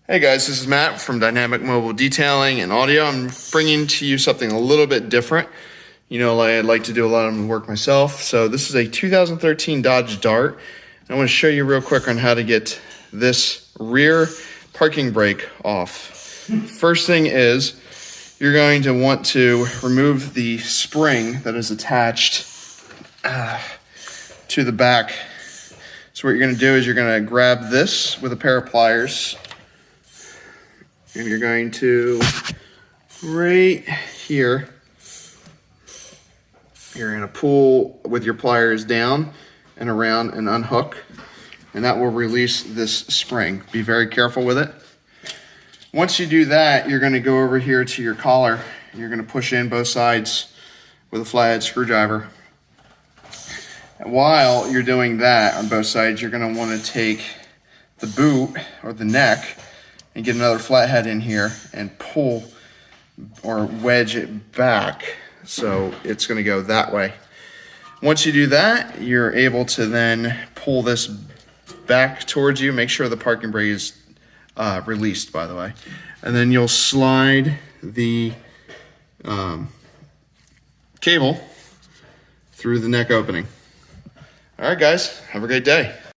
Hey guys, this is Matt from Dynamic Mobile Detailing and Audio. I'm bringing to you something a little bit different. You know, I like to do a lot of the work myself. So this is a 2013 Dodge Dart. I want to show you real quick on how to get this rear parking brake off. First thing is, you're going to want to remove the spring that is attached to the back. So what you're going to do is you're going to grab this with a pair of pliers. And you're going to, right here, you're going to pull with your pliers down and around and unhook, and that will release this spring. Be very careful with it. Once you do that, you're going to go over here to your collar. You're going to push in both sides with a flathead screwdriver. And while you're doing that on both sides, you're going to want to take the boot or the neck and get another flathead in here and pull or wedge it back so it's going to go that way. Once you do that, you're able to then pull this back towards you. Make sure the parking brake is released, by the way. And then you'll slide the cable through the neck opening. All right, guys, have a great day.